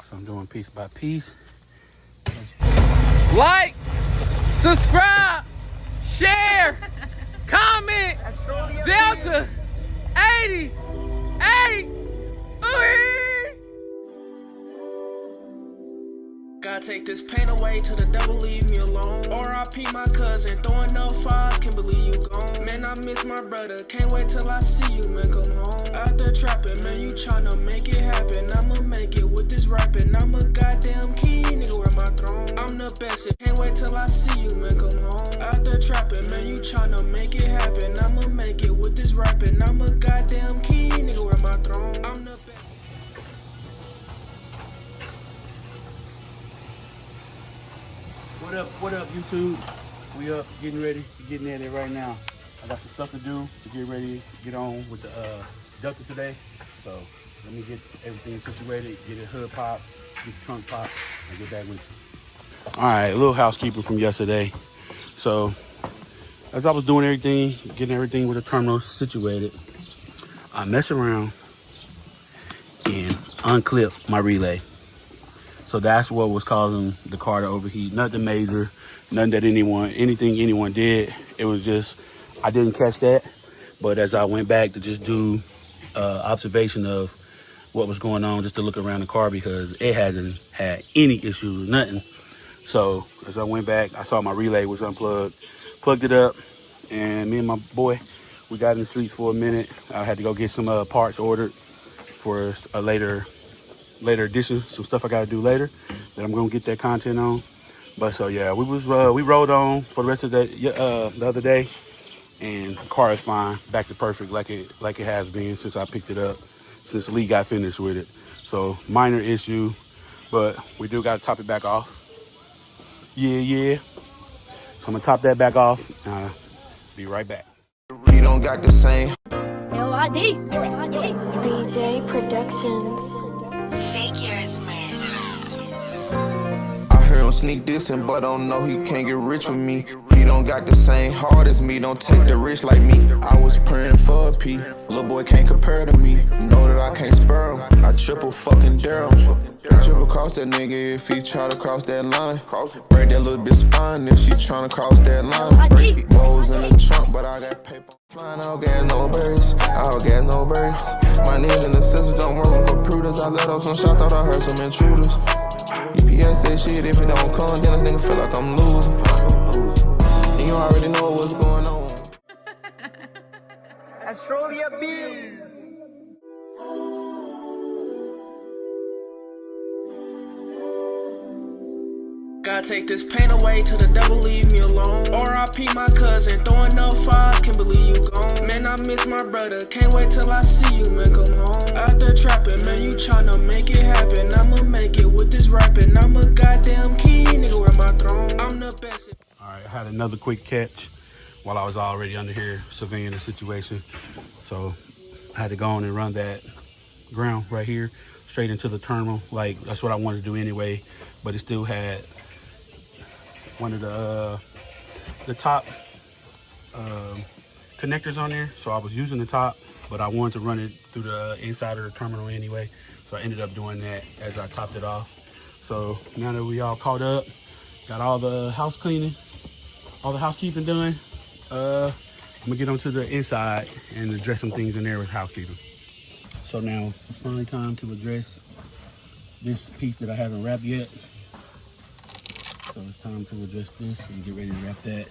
So I'm doing piece by piece. Like, subscribe, share, comment, Delta 88. Gotta take this pain away till the devil leave me alone. R.I.P. my cousin, throwing up fives, can't believe you gone. Man, I miss my brother, can't wait till I see you, man, come home. Out there trapping, man, you tryna make it happen. I'ma make it with this rapping. I'm a goddamn king, nigga, where my throne. I'm the best, can't wait till I see you, man, come home. Out there trapping, man, you tryna make it happen. I'ma make it with this rapping. I'm a goddamn king, nigga, where my throne. I'm the best. What up, YouTube? We up, getting ready to get in there right now. I got some stuff to do to get ready to get on with the Delta today. So let me get everything situated, get it hood pop, get the trunk pop, and get back with you. All right, a little housekeeping from yesterday. So as I was doing everything, getting everything with the terminals situated, I messed around and unclipped my relay. So that's what was causing the car to overheat. Nothing major, nothing that anything anyone did. It was just, I didn't catch that. But as I went back to just do observation of what was going on, just to look around the car, because it hasn't had any issues with nothing. So as I went back, I saw my relay was unplugged, plugged it up, and me and my boy, we got in the streets for a minute. I had to go get some parts ordered for a later edition, some stuff I got to do later that I'm gonna get that content on. But so yeah, we rolled on for the rest of the other day, and the car is fine, back to perfect like it has been since I picked it up, since Lee got finished with it. So minor issue, but we do got to top it back off. Yeah. So I'm gonna top that back off. Be right back. We don't got the same. LID. BJ Productions. Figures, man. I heard him sneak dissing, but don't know he can't get rich with me. He don't got the same heart as me, don't take the rich like me. I was praying for a P, little boy can't compare to me. Know that I can't spare him, I triple fucking dare him. Triple cross that nigga if he try to cross that line. Break that little bitch fine if she tryna cross that line. Break rolls in the trunk, but I got paper. Flying out gas, no birds, out gas, no birds. My niggas and the sisters don't work with computers. I let off some shots, thought I heard some intruders. EPS that shit, if it don't come, then this nigga feel like I'm losing. And you already know what's going on. Australia Bees. Gotta take this pain away till the devil leave me alone. R.I.P. my cousin, throwing up fives, can't believe you gone. Man, I miss my brother, can't wait till I see you, man, come home. Out there trapping, man, you tryna make it happen. I'ma make it with this rapping. I'm a goddamn king, nigga, where my throne. I'm the best. All right, I had another quick catch while I was already under here surveying the situation. So I had to go on and run that ground right here straight into the terminal. Like, that's what I wanted to do anyway, but it still had one of the top connectors on there. So I was using the top, but I wanted to run it through the inside of the terminal anyway. So I ended up doing that as I topped it off. So now that we all caught up, got all the house cleaning, all the housekeeping done, I'm gonna get onto the inside and address some things in there with housekeeping. So now it's finally time to address this piece that I haven't wrapped yet. So it's time to address this and get ready to wrap that.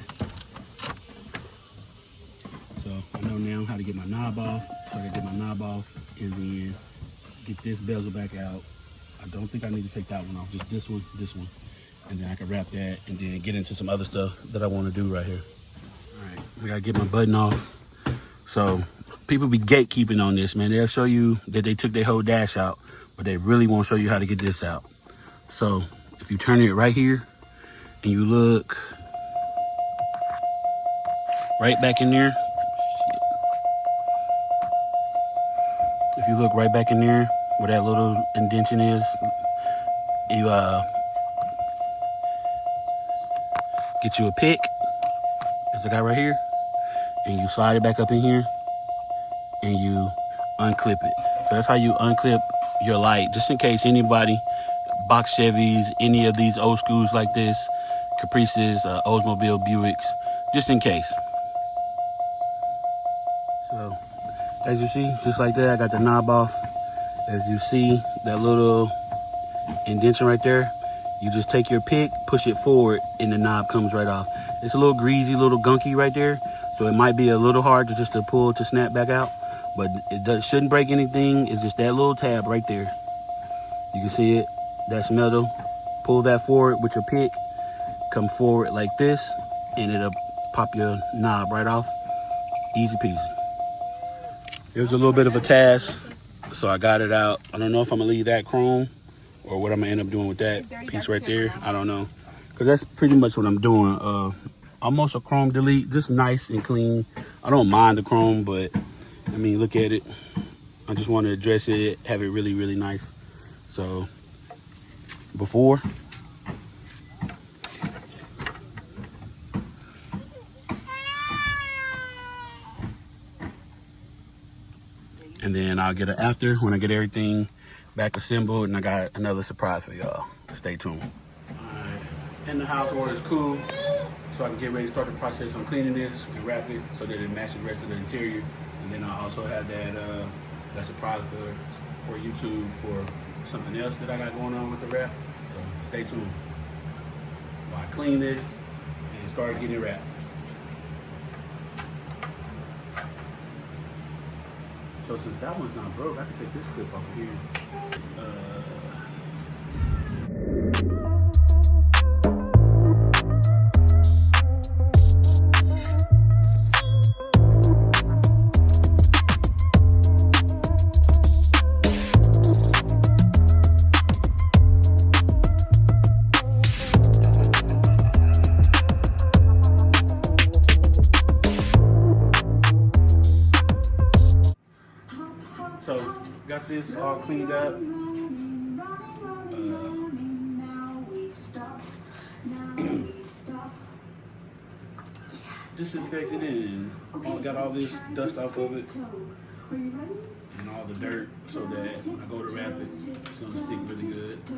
So I know now how to get my knob off. So I gotta get my knob off and then get this bezel back out. I don't think I need to take that one off, just this one. And then I can wrap that and then get into some other stuff that I wanna do right here. All right, I gotta get my button off. So people be gatekeeping on this, man. They'll show you that they took their whole dash out, but they really won't show you how to get this out. So if you turn it right here, and you look right back in there. If you look right back in there where that little indentation is, you get you a pick, as I got right here, and you slide it back up in here, and you unclip it. So that's how you unclip your light, just in case anybody box Chevys, any of these old schools like this, Caprices, Oldsmobile Buicks, just in case. So, as you see, just like that, I got the knob off. As you see, that little indentation right there, you just take your pick, push it forward, and the knob comes right off. It's a little greasy, little gunky right there, so it might be a little hard to pull to snap back out, but it shouldn't break anything. It's just that little tab right there. You can see it. That's metal. Pull that forward with your pick, come forward like this, and it'll pop your knob right off. Easy peasy. Here's a little bit of a task, so I got it out. I don't know if I'm gonna leave that chrome or what I'm gonna end up doing with that piece right there. I don't know, because that's pretty much what I'm doing. Almost a chrome delete, just nice and clean. I don't mind the chrome, but I mean, look at it. I just want to address it, have it really, really nice. So before, and then I'll get an after when I get everything back assembled, and I got another surprise for y'all. Stay tuned. Alright, in the house order is cool, so I can get ready to start the process on cleaning this and wrap it so that it matches the rest of the interior. And then I also have that surprise for YouTube for something else that I got going on with the wrap. So stay tuned while I clean this and start getting it wrapped. So since that one's not broke, I can take this clip off of here. So got this all cleaned up. Disinfected and got all this dust off of it and all the dirt so that when I go to wrap it, it's gonna stick really good. So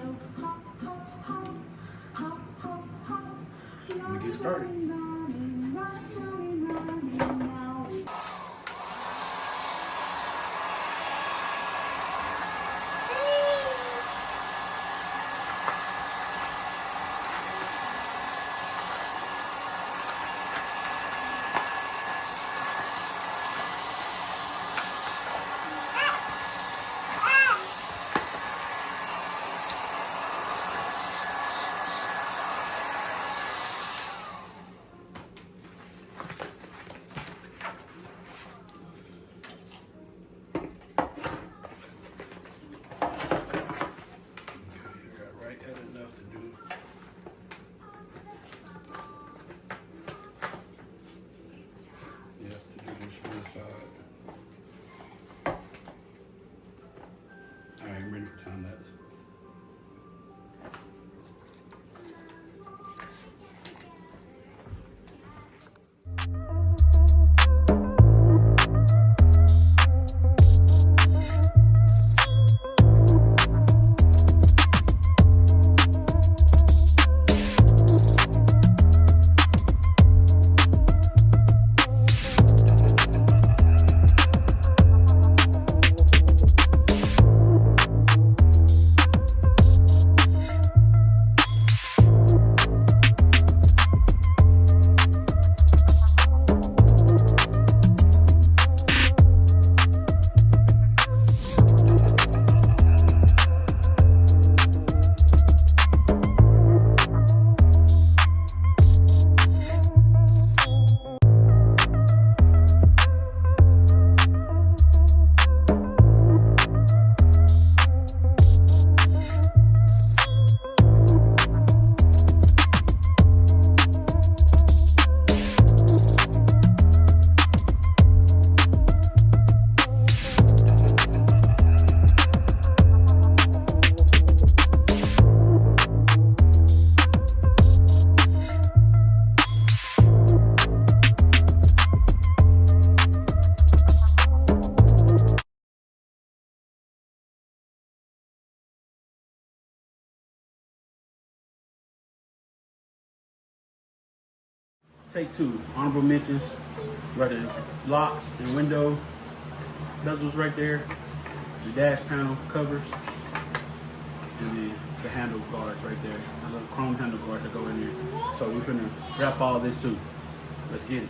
I'm gonna get started. Take two, honorable mentions. Right, the locks and window bezels right there. The dash panel covers. And the handle guards right there. The little chrome handle guards that go in there. So we're finna wrap all this too. Let's get it.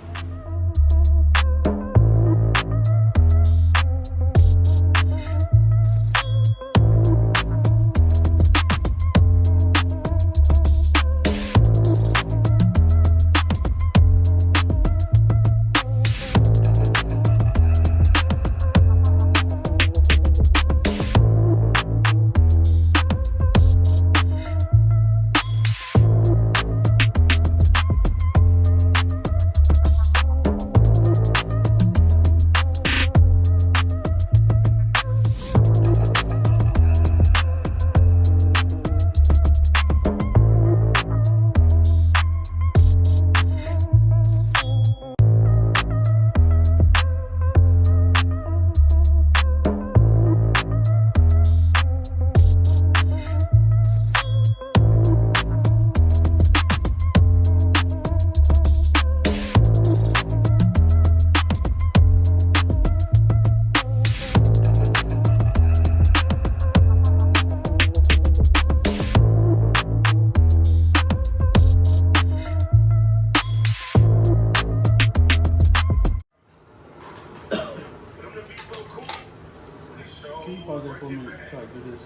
Can you pause that for a minute so I do this?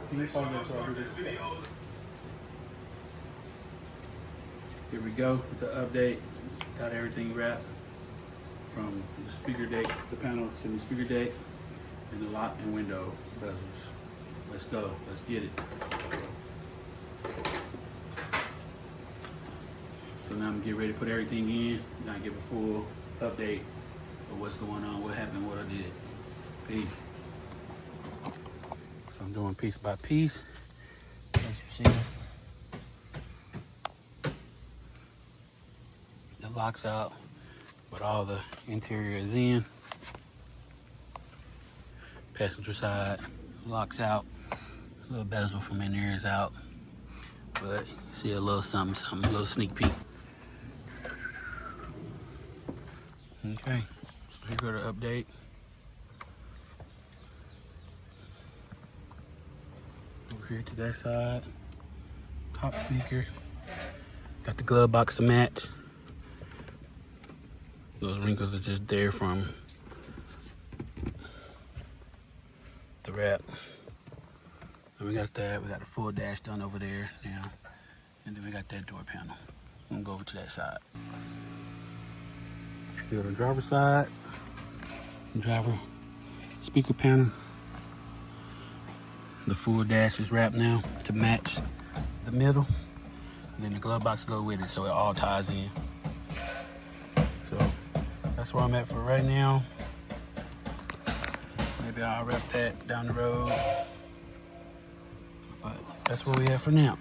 Can you pause that so I do this? Here we go with the update. Got everything wrapped from the speaker deck, the panels to the speaker deck, and the lock and window bezels. Let's go. Let's get it. So now I'm getting ready to put everything in. Now give a full update of what's going on, what happened, what I did. Peace. So I'm doing piece by piece, as you see. The lock's out, but all the interior is in. Passenger side, lock's out. A little bezel from in there is out. But you see a little something, a little sneak peek. Okay, so here go the update. Over here to that side, top speaker. Got the glove box to match. Those wrinkles are just there from the wrap. And we got that, we got the full dash done over there now. And then we got that door panel. I'm gonna go over to that side. Here on the driver's side, driver speaker panel. The full dash is wrapped now to match the middle. And then the glove box go with it, so it all ties in. So that's where I'm at for right now. Maybe I'll wrap that down the road. But that's where we at for now.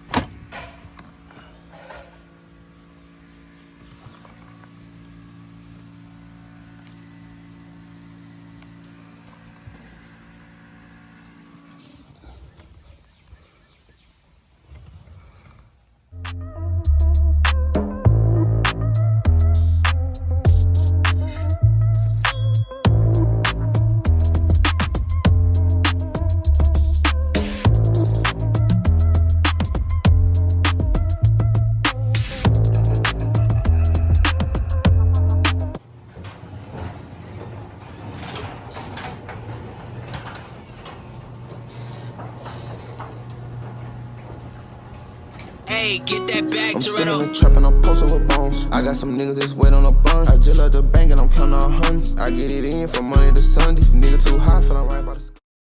Hey, get that back, I'm Toretto. sitting in the trap and I'm posting with bones. I got some niggas that's wait on a bun. I just left the bank and I'm counting on hundreds. I get it in from Monday to Sunday. Nigga too high, feeling right by the